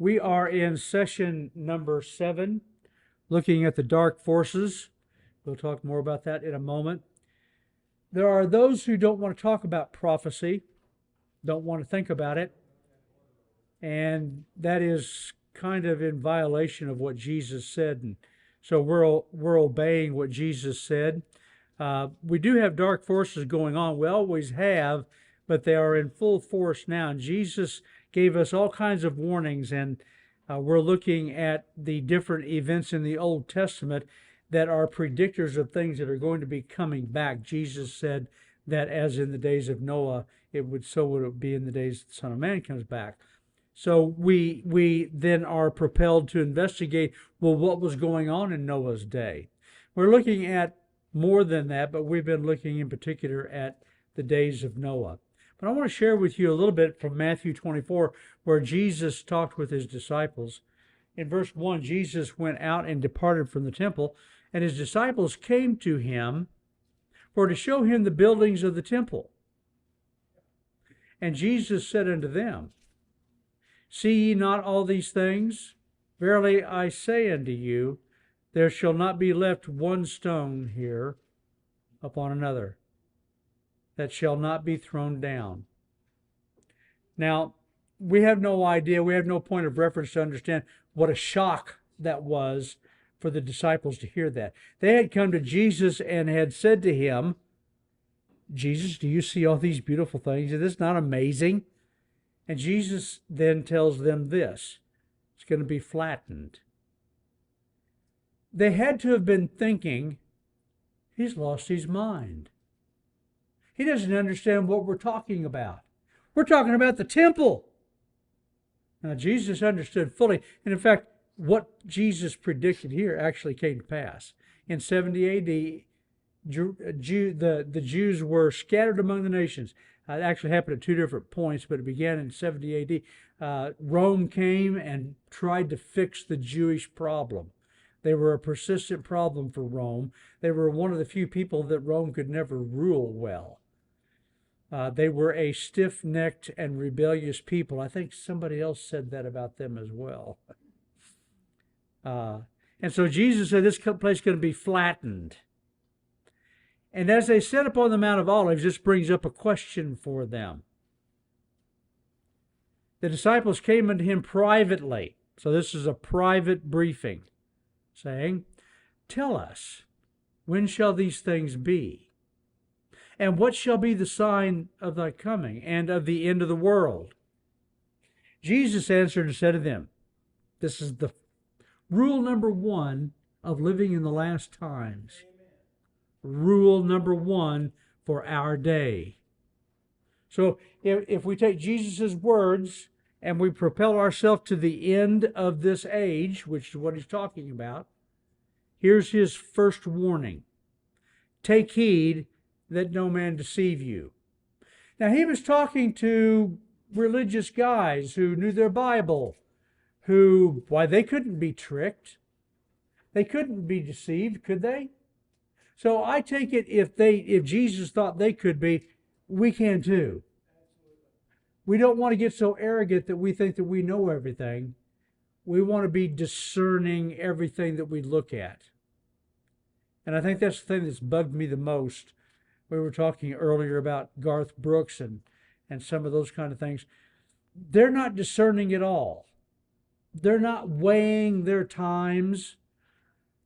We are in session number 7, looking at the dark forces. We'll talk more about that in a moment. There are those who don't want to talk about prophecy, don't want to think about it, and that is kind of in violation of what Jesus said. And so we're obeying what Jesus said. We do have dark forces going on. We always have, but they are in full force now. And Jesus gave us all kinds of warnings, and we're looking at the different events in the Old Testament that are predictors of things that are going to be coming back. Jesus said that as in the days of Noah, so would it be in the days that the Son of Man comes back. So we then are propelled to investigate, well, what was going on in Noah's day? We're looking at more than that, but we've been looking in particular at the days of Noah. But I want to share with you a little bit from Matthew 24, where Jesus talked with his disciples. In verse 1, Jesus went out and departed from the temple, and his disciples came to him for to show him the buildings of the temple. And Jesus said unto them, See ye not all these things? Verily I say unto you, there shall not be left one stone here upon another that shall not be thrown down. Now, we have no idea, we have no point of reference to understand what a shock that was for the disciples to hear that. They had come to Jesus and had said to him, Jesus, do you see all these beautiful things? Is this not amazing? And Jesus then tells them this, it's going to be flattened. They had to have been thinking, he's lost his mind. He doesn't understand what we're talking about. We're talking about the temple. Now, Jesus understood fully. And in fact, what Jesus predicted here actually came to pass. In 70 A.D., the Jews were scattered among the nations. It actually happened at 2 different points, but it began in 70 A.D. Rome came and tried to fix the Jewish problem. They were a persistent problem for Rome. They were one of the few people that Rome could never rule well. They were a stiff-necked and rebellious people. I think somebody else said that about them as well. And so Jesus said this place is going to be flattened. And as they sat upon the Mount of Olives, this brings up a question for them. The disciples came unto him privately. So this is a private briefing, saying, Tell us, when shall these things be? And what shall be the sign of thy coming and of the end of the world? Jesus answered and said to them, this is the rule number 1 of living in the last times. Rule number 1 for our day. So if we take Jesus' words and we propel ourselves to the end of this age, which is what he's talking about, here's his first warning. Take heed that no man deceive you. Now, he was talking to religious guys who knew their Bible, they couldn't be tricked. They couldn't be deceived, could they? So I take it if Jesus thought they could be, we can too. We don't want to get so arrogant that we think that we know everything. We want to be discerning everything that we look at. And I think that's the thing that's bugged me the most. We were talking earlier about Garth Brooks and some of those kind of things. They're not discerning at all. They're not weighing their times.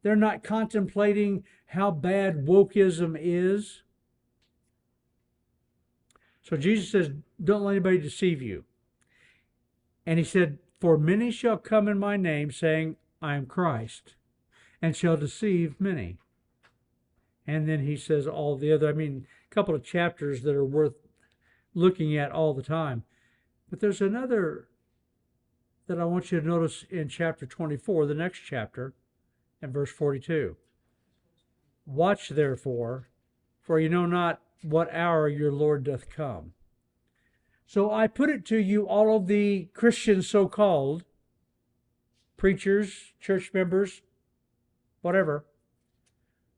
They're not contemplating how bad wokeism is. So Jesus says, don't let anybody deceive you. And he said, for many shall come in my name, saying, I am Christ, and shall deceive many. And then he says all the other, a couple of chapters that are worth looking at all the time. But there's another that I want you to notice in chapter 24, the next chapter, and verse 42. Watch therefore, for you know not what hour your Lord doth come. So I put it to you, all of the Christians so-called, preachers, church members, whatever,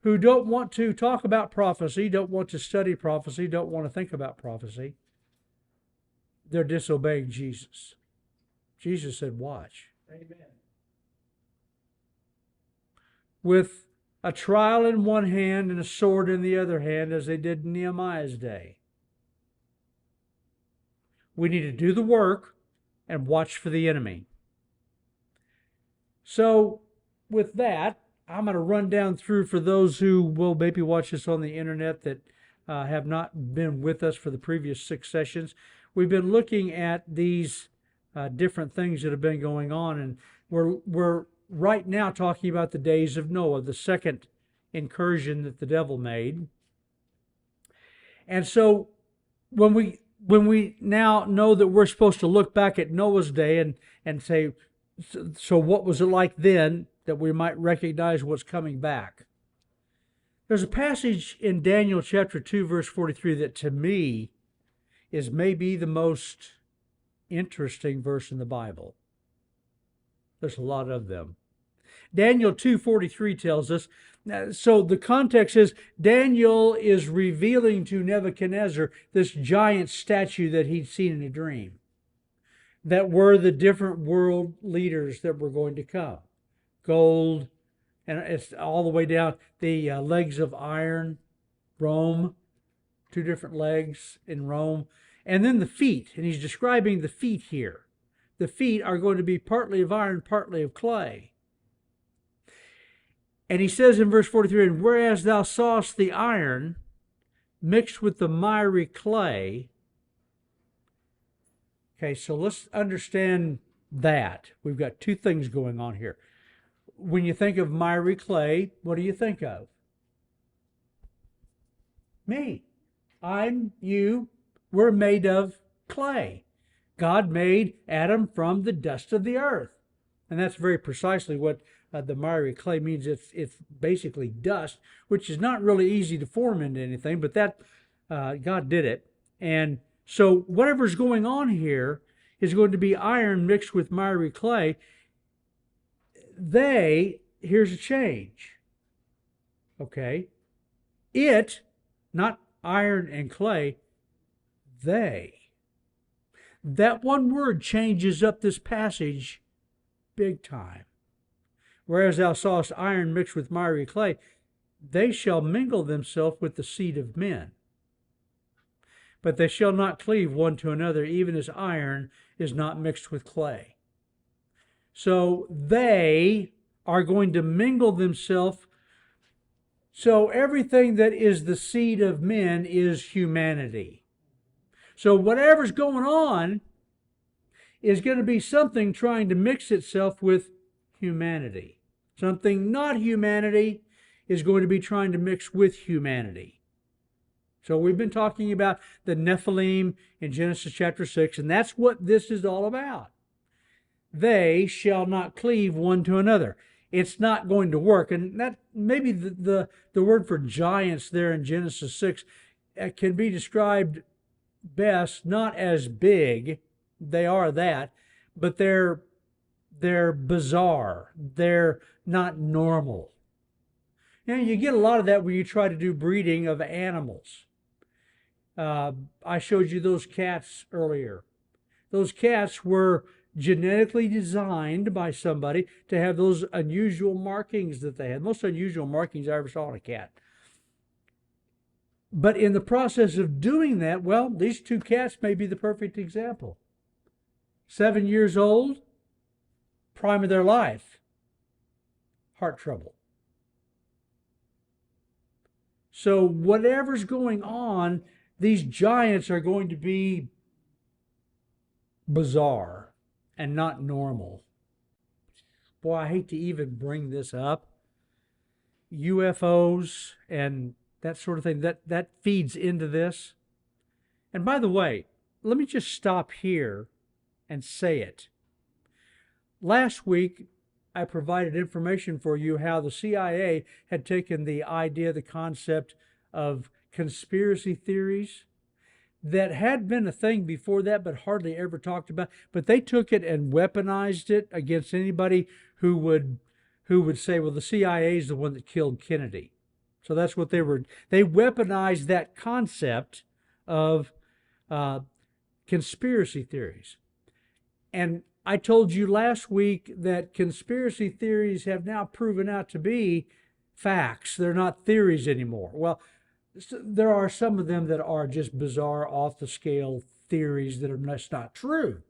who don't want to talk about prophecy, don't want to study prophecy, don't want to think about prophecy, they're disobeying Jesus. Jesus said, watch. with a trowel in one hand and a sword in the other hand, as they did in Nehemiah's day. We need to do the work and watch for the enemy. So, with that, I'm going to run down through for those who will maybe watch this on the internet that have not been with us for the previous 6 sessions. We've been looking at these different things that have been going on, and we're right now talking about the days of Noah, the second incursion that the devil made. And so when we now know that we're supposed to look back at Noah's day and say, so what was it like then, that we might recognize what's coming back? There's a passage in Daniel chapter 2, verse 43 that to me is maybe the most interesting verse in the Bible. There's a lot of them. Daniel 2:43 tells us, so the context is Daniel is revealing to Nebuchadnezzar this giant statue that he'd seen in a dream, that were the different world leaders that were going to come. Gold, and it's all the way down the legs of iron, Rome, 2 different legs in Rome, and then the feet, and he's describing the feet here. The feet are going to be partly of iron, partly of clay. And he says in verse 43, and whereas thou sawest the iron mixed with the miry clay. Okay, so let's understand that. We've got 2 things going on here. When you think of miry clay, what do you think of? Me. I'm you. We're made of clay. God made Adam from the dust of the earth. And that's very precisely what the miry clay means. It's basically dust, which is not really easy to form into anything, but that God did it. And so whatever's going on here is going to be iron mixed with miry clay. Here's a change. Okay? It, not iron and clay, they. That one word changes up this passage big time. Whereas thou sawest iron mixed with miry clay, they shall mingle themselves with the seed of men. But they shall not cleave one to another, even as iron is not mixed with clay. So they are going to mingle themselves. So everything that is the seed of men is humanity. So whatever's going on is going to be something trying to mix itself with humanity. Something not humanity is going to be trying to mix with humanity. So we've been talking about the Nephilim in Genesis chapter 6, and that's what this is all about. They shall not cleave one to another. It's not going to work. And that maybe the word for giants there in Genesis 6 can be described best not as big, they are that, but they're bizarre. They're not normal. You get a lot of that when you try to do breeding of animals. I showed you those cats earlier. Those cats were genetically designed by somebody to have those unusual markings that they had. Most unusual markings I ever saw in a cat. But in the process of doing that, well, these 2 cats may be the perfect example. 7 years old, prime of their life, heart trouble. So whatever's going on, these giants are going to be bizarre and not normal. Boy, I hate to even bring this up. UFOs and that sort of thing, that feeds into this. And by the way, let me just stop here and say it. Last week, I provided information for you how the CIA had taken the idea, the concept of conspiracy theories that had been a thing before that but hardly ever talked about. But they took it and weaponized it against anybody who would say, well, the CIA is the one that killed Kennedy. So that's what they were. They weaponized that concept of conspiracy theories. And I told you last week that conspiracy theories have now proven out to be facts. They're not theories anymore. Well, there are some of them that are just bizarre, off the scale theories that are just not true,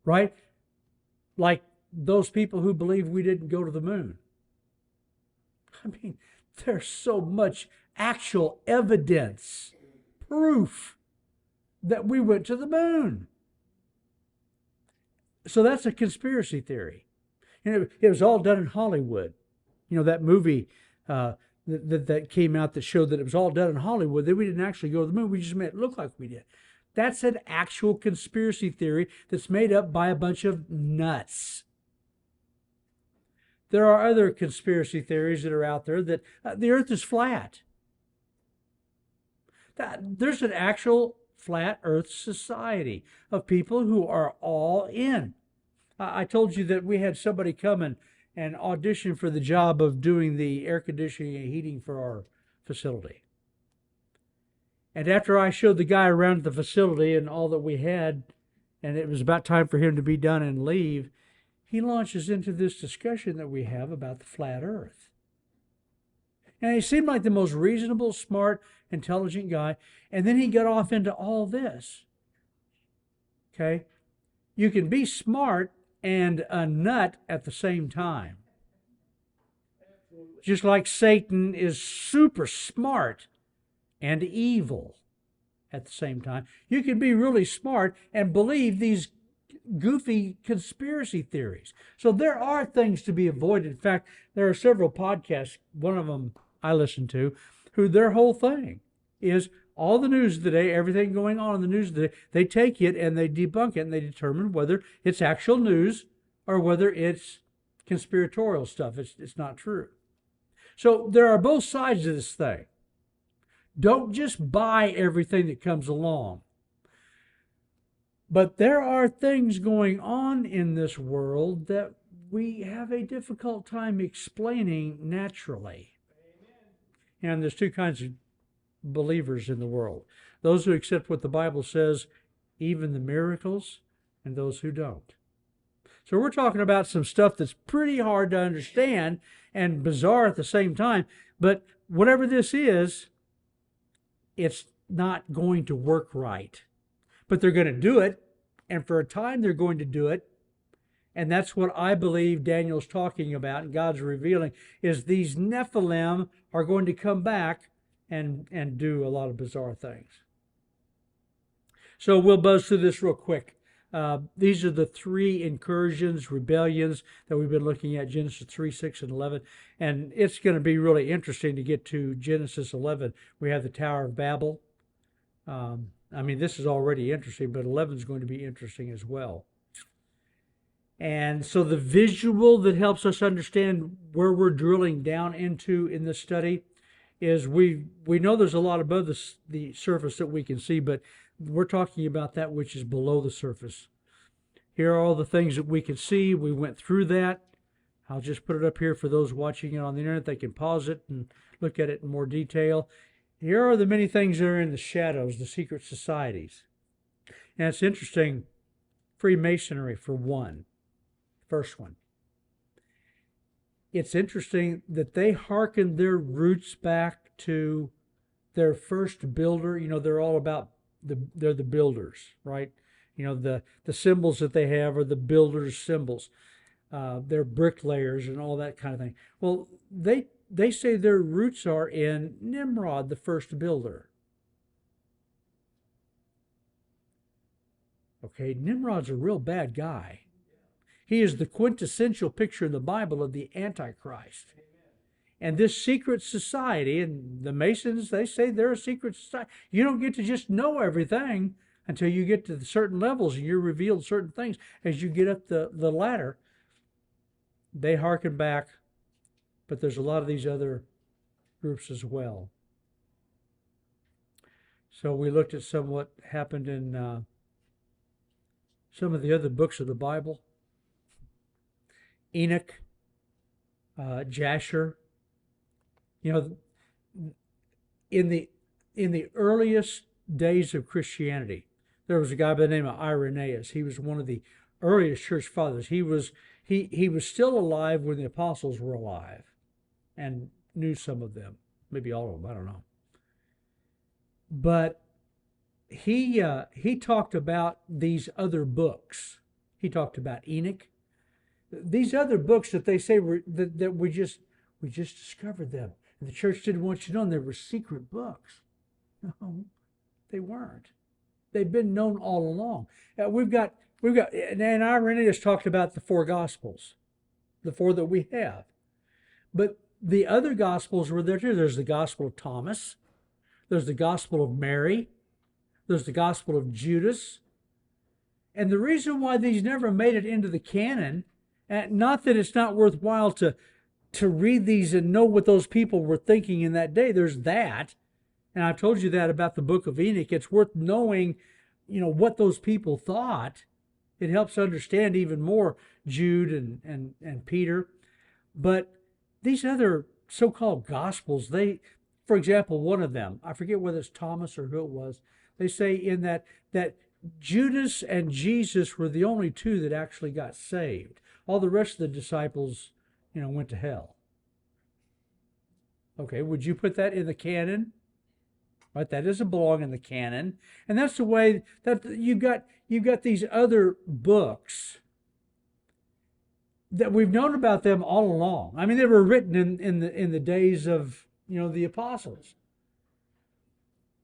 right? Like those people who believe we didn't go to the moon. I mean, there's so much actual evidence, proof that we went to the moon. So that's a conspiracy theory. It was all done in Hollywood. That movie that came out that showed that it was all done in Hollywood, that we didn't actually go to the moon. We just made it look like we did. That's an actual conspiracy theory that's made up by a bunch of nuts. There are other conspiracy theories that are out there that the earth is flat. There's an actual flat earth society of people who are all in. I told you that we had somebody come and audition for the job of doing the air conditioning and heating for our facility. And after I showed the guy around the facility and all that we had, and it was about time for him to be done and leave, he launches into this discussion that we have about the flat earth. And he seemed like the most reasonable, smart, intelligent guy. And then he got off into all this. Okay? You can be smart and a nut at the same time. Just like Satan is super smart and evil at the same time. You can be really smart and believe these goofy conspiracy theories. So there are things to be avoided. In fact, there are several podcasts, one of them I listen to, who their whole thing is all the news of the day, everything going on in the news of the day, they take it and they debunk it and they determine whether it's actual news or whether it's conspiratorial stuff. It's not true. So there are both sides of this thing. Don't just buy everything that comes along. But there are things going on in this world that we have a difficult time explaining naturally. Amen. And there's two kinds of believers in the world. Those who accept what the Bible says, even the miracles, and those who don't. So we're talking about some stuff that's pretty hard to understand and bizarre at the same time. But whatever this is, it's not going to work right. But they're going to do it, and for a time they're going to do it. And that's what I believe Daniel's talking about and God's revealing, is these Nephilim are going to come back and do a lot of bizarre things. So we'll buzz through this real quick. These are the three incursions, rebellions that we've been looking at, Genesis 3, 6, and 11. And it's going to be really interesting to get to Genesis 11. We have the Tower of Babel. This is already interesting, but 11 is going to be interesting as well. And so the visual that helps us understand where we're drilling down into in this study is we know there's a lot above the surface that we can see, but we're talking about that which is below the surface. Here are all the things that we can see. We went through that. I'll just put it up here for those watching it on the internet. They can pause it and look at it in more detail. Here are the many things that are in the shadows, the secret societies. And it's interesting, Freemasonry for one, first one. It's interesting that they hearken their roots back to their first builder. They're all about they're the builders, right? The symbols that they have are the builders' symbols. They're bricklayers and all that kind of thing. Well, they say their roots are in Nimrod, the first builder. Okay, Nimrod's a real bad guy. He is the quintessential picture in the Bible of the Antichrist. And this secret society, and the Masons, they say they're a secret society. You don't get to just know everything until you get to certain levels and you're revealed certain things. As you get up the ladder, they hearken back, but there's a lot of these other groups as well. So we looked at some what happened in some of the other books of the Bible. Enoch, Jasher. In the earliest days of Christianity, there was a guy by the name of Irenaeus. He was one of the earliest church fathers. He was still alive when the apostles were alive, and knew some of them, maybe all of them. I don't know. But he talked about these other books. He talked about Enoch. These other books that they say that we just discovered them. And the church didn't want you to know they were secret books. No, they weren't. They've been known all along. We've got, and Irenaeus talked about the four Gospels, the four that we have. But the other Gospels were there too. There's the Gospel of Thomas. There's the Gospel of Mary. There's the Gospel of Judas. And the reason why these never made it into the canon, not that it's not worthwhile to read these and know what those people were thinking in that day. There's that. And I've told you that about the book of Enoch. It's worth knowing, what those people thought. It helps understand even more Jude and Peter. But these other so-called Gospels, for example, one of them, I forget whether it's Thomas or who it was, they say in that Judas and Jesus were the only two that actually got saved. All the rest of the disciples, went to hell. Okay, would you put that in the canon? Right, that doesn't belong in the canon. And that's the way that you've got these other books that we've known about them all along. I mean, they were written in the days of the apostles.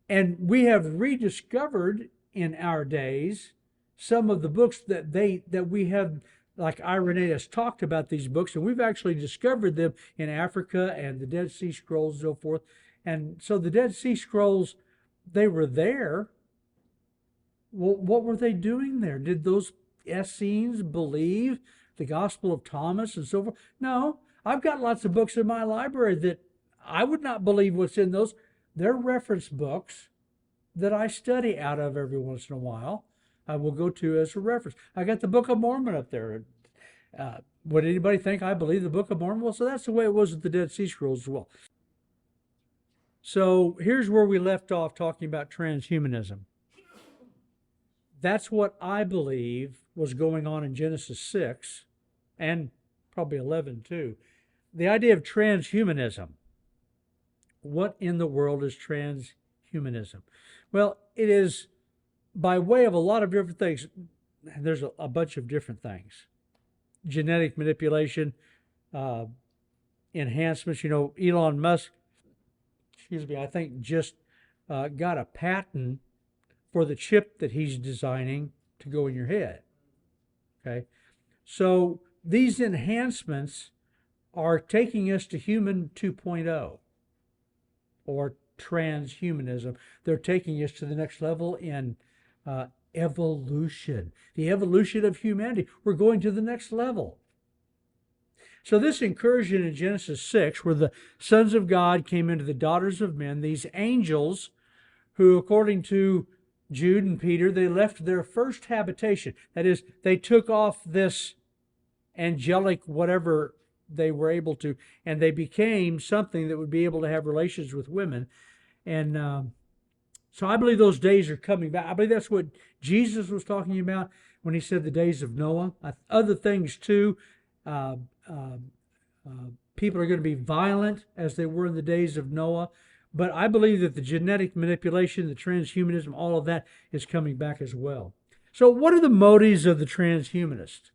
And we have rediscovered in our days some of the books that we have, like Irenaeus talked about these books, and we've actually discovered them in Africa and the Dead Sea Scrolls and so forth. And so the Dead Sea Scrolls, they were there. Well, what were they doing there? Did those Essenes believe the Gospel of Thomas and so forth? No, I've got lots of books in my library that I would not believe what's in those. They're reference books that I study out of every once in a while. I will go to as a reference. I got the Book of Mormon up there. Would anybody think I believe the Book of Mormon? Well, so that's the way it was with the Dead Sea Scrolls as well. So here's where we left off talking about transhumanism. That's what I believe was going on in Genesis 6 and probably 11 too. The idea of transhumanism. What in the world is transhumanism? Well, it is by way of a lot of different things. There's a bunch of different things. Genetic manipulation, enhancements. Elon Musk, I think just got a patent for the chip that he's designing to go in your head. Okay, so these enhancements are taking us to human 2.0 or transhumanism. They're taking us to the next level in evolution, the evolution of humanity. We're going to the next level. So this incursion in Genesis 6, where the sons of God came into the daughters of men, these angels who, according to Jude and Peter, they left their first habitation. That is, they took off this angelic whatever they were able to, and they became something that would be able to have relations with women. And so I believe those days are coming back. I believe that's what Jesus was talking about when he said the days of Noah. Other things too. People are going to be violent as they were in the days of Noah. But I believe that the genetic manipulation, the transhumanism, all of that is coming back as well. So what are the motives of the transhumanists?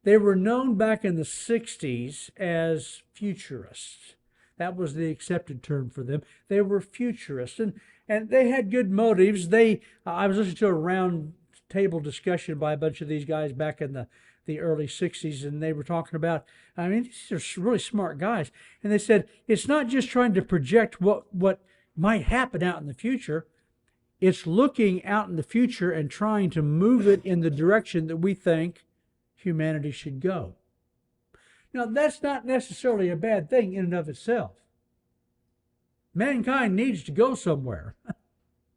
They were known back in the 60s as futurists. That was the accepted term for them. They were futurists, and they had good motives. I was listening to a round table discussion by a bunch of these guys back in the early 60s, and they were talking about, these are really smart guys, and they said, it's not just trying to project what might happen out in the future. It's looking out in the future and trying to move it in the direction that we think humanity should go. Now, that's not necessarily a bad thing in and of itself. Mankind needs to go somewhere,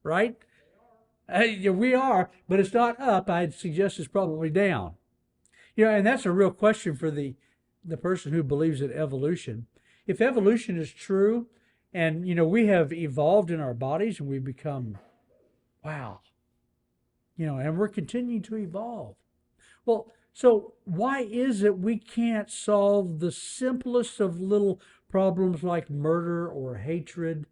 right? We are, but it's not up. I'd suggest it's probably down. And that's a real question for the person who believes in evolution. If evolution is true, and, we have evolved in our bodies and we've become, wow, and we're continuing to evolve. Well, so why is it we can't solve the simplest of little problems like murder or hatred,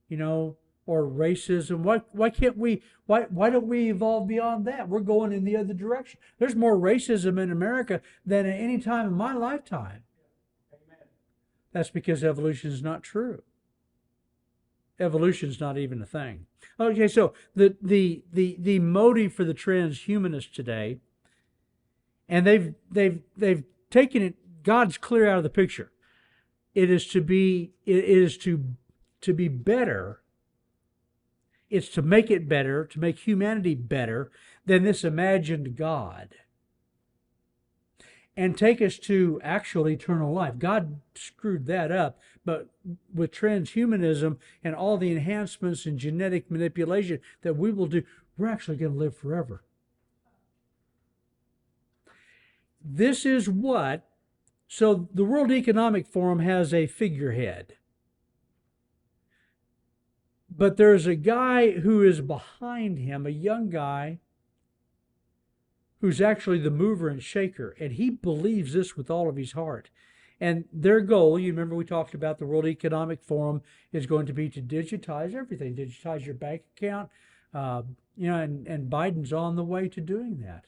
you know, or racism? Why can't we why don't we evolve beyond that? We're going in the other direction. There's more racism in America than at any time in my lifetime. That's because evolution is not true. Evolution's not even a thing. Okay, so the motive for the transhumanists today, and they've taken it. God's clear out of the picture. It is to be better. It's to make it better, to make humanity better than this imagined God, and take us to actual eternal life. God screwed that up, but with transhumanism and all the enhancements and genetic manipulation that we will do, we're actually going to live forever. This is what, so the World Economic Forum has a figurehead, but there's a guy who is behind him, a young guy who's actually the mover and shaker, and he believes this with all of his heart. And their goal, you remember we talked about the World Economic Forum, is going to be to digitize everything, digitize your bank account, and Biden's on the way to doing that.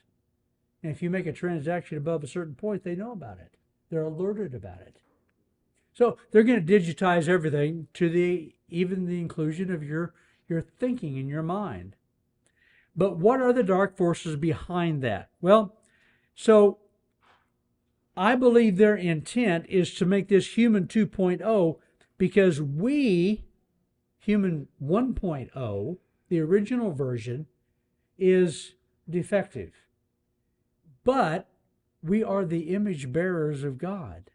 And if you make a transaction above a certain point, they know about it. They're alerted about it. So they're going to digitize everything to even the inclusion of your thinking in your mind. But what are the dark forces behind that? Well, so I believe their intent is to make this human 2.0 because we, human 1.0, the original version, is defective. But we are the image bearers of God.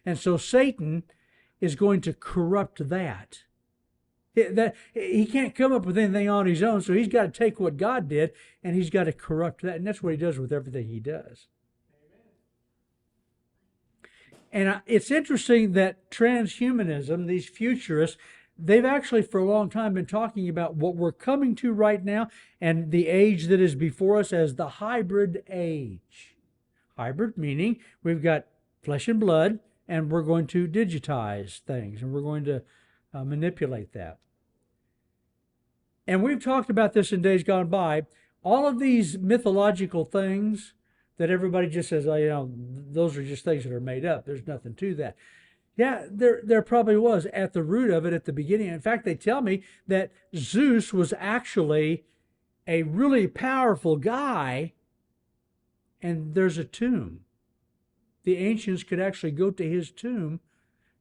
And so Satan is going to corrupt that. He can't come up with anything on his own, so he's got to take what God did and he's got to corrupt that. And that's what he does with everything he does. And it's interesting that transhumanism, these futurists, they've actually for a long time been talking about what we're coming to right now and the age that is before us as the hybrid age. Hybrid meaning we've got flesh and blood and we're going to digitize things and we're going to manipulate that. And we've talked about this in days gone by. All of these mythological things that everybody just says, oh, those are just things that are made up. There's nothing to that. Yeah, there probably was at the root of it at the beginning. In fact, they tell me that Zeus was actually a really powerful guy, and there's a tomb. The ancients could actually go to his tomb.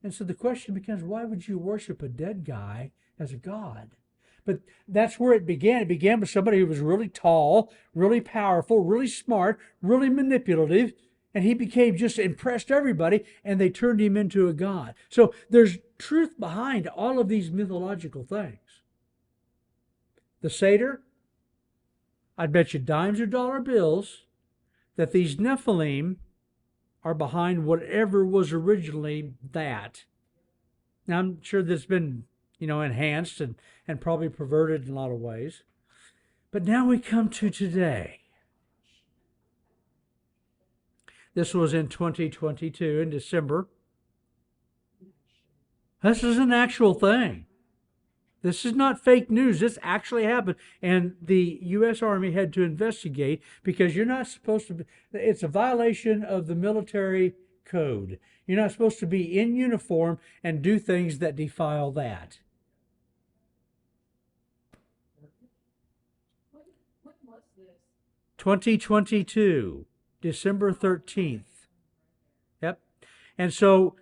And so the question becomes, why would you worship a dead guy as a god? But that's where it began. It began with somebody who was really tall, really powerful, really smart, really manipulative, and he became just impressed everybody, and they turned him into a god. So there's truth behind all of these mythological things. The Seder, I'd bet you dimes or dollar bills that these Nephilim are behind whatever was originally that. Now, I'm sure that's been, enhanced and probably perverted in a lot of ways. But now we come to today. This was in 2022, in December. This is an actual thing. This is not fake news. This actually happened. And the U.S. Army had to investigate because you're not supposed to be, it's a violation of the military code. You're not supposed to be in uniform and do things that defile that. When was this? 2022, December 13th. Yep. And so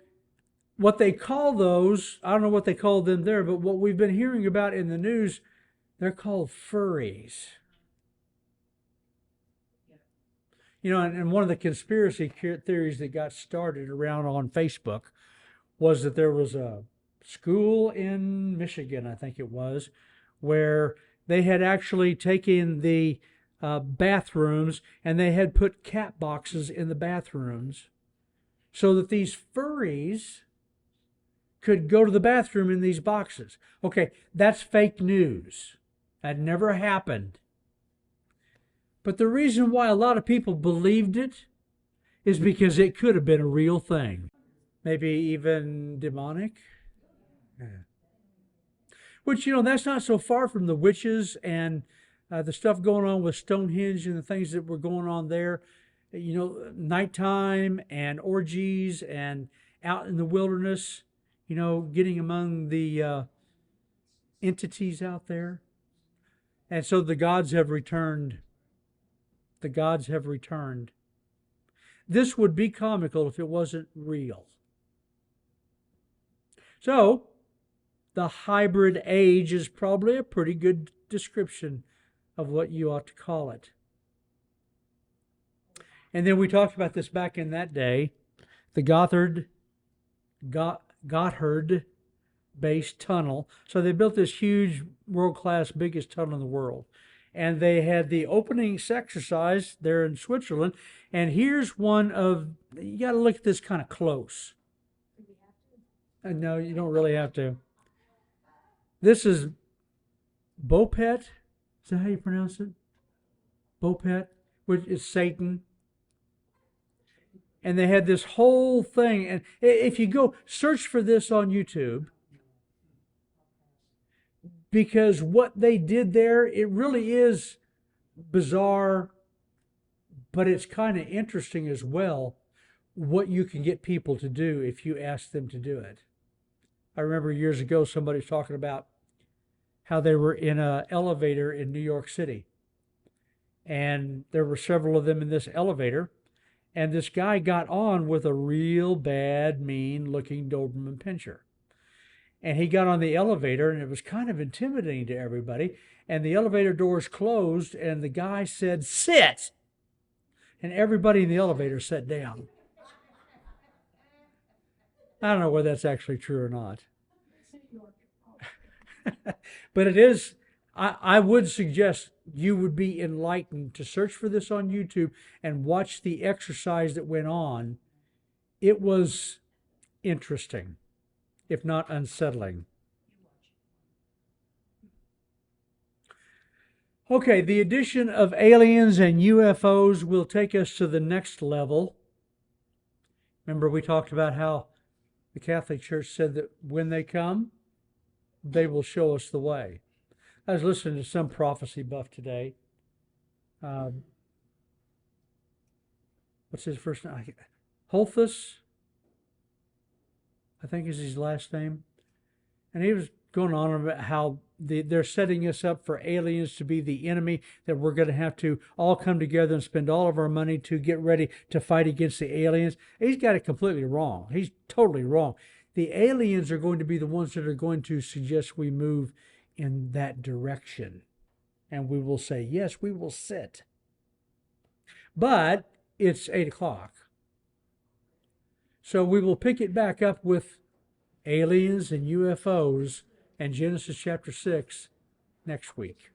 what they call those, I don't know what they call them there, but what we've been hearing about in the news, they're called furries. And one of the conspiracy theories that got started around on Facebook was that there was a school in Michigan, I think it was, where they had actually taken the bathrooms and they had put cat boxes in the bathrooms so that these furries could go to the bathroom in these boxes. Okay, that's fake news. That never happened. But the reason why a lot of people believed it is because it could have been a real thing. Maybe even demonic. Yeah. Which, that's not so far from the witches and the stuff going on with Stonehenge and the things that were going on there. Nighttime and orgies and out in the wilderness, getting among the entities out there. And so the gods have returned. The gods have returned. This would be comical if it wasn't real. So, the hybrid age is probably a pretty good description of what you ought to call it. And then we talked about this back in that day, the Gotthard-based tunnel. So they built this huge, world-class, biggest tunnel in the world. And they had the opening exercise there in Switzerland. And here's one of, you got to look at this kind of close. No, you don't really have to. This is Bopet. Is that how you pronounce it? Bopet, which is Satan. And they had this whole thing. And if you go search for this on YouTube, because what they did there, it really is bizarre, but it's kind of interesting as well, what you can get people to do if you ask them to do it. I remember years ago somebody was talking about how they were in an elevator in New York City. And there were several of them in this elevator. And this guy got on with a real bad, mean-looking Doberman Pinscher. And he got on the elevator, and it was kind of intimidating to everybody. And the elevator doors closed, and the guy said, "Sit!" And everybody in the elevator sat down. I don't know whether that's actually true or not. But it is, I would suggest you would be enlightened to search for this on YouTube and watch the exercise that went on. It was interesting, if not unsettling. Okay, the addition of aliens and UFOs will take us to the next level. Remember, we talked about how the Catholic Church said that when they come, they will show us the way. I was listening to some prophecy buff today. What's his first name? Holthus, I think is his last name. And he was going on about how they're setting us up for aliens to be the enemy, that we're going to have to all come together and spend all of our money to get ready to fight against the aliens. He's got it completely wrong. He's totally wrong. The aliens are going to be the ones that are going to suggest we move in that direction. And we will say, yes, we will sit. But it's 8 o'clock. So we will pick it back up with aliens and UFOs and Genesis chapter 6 next week.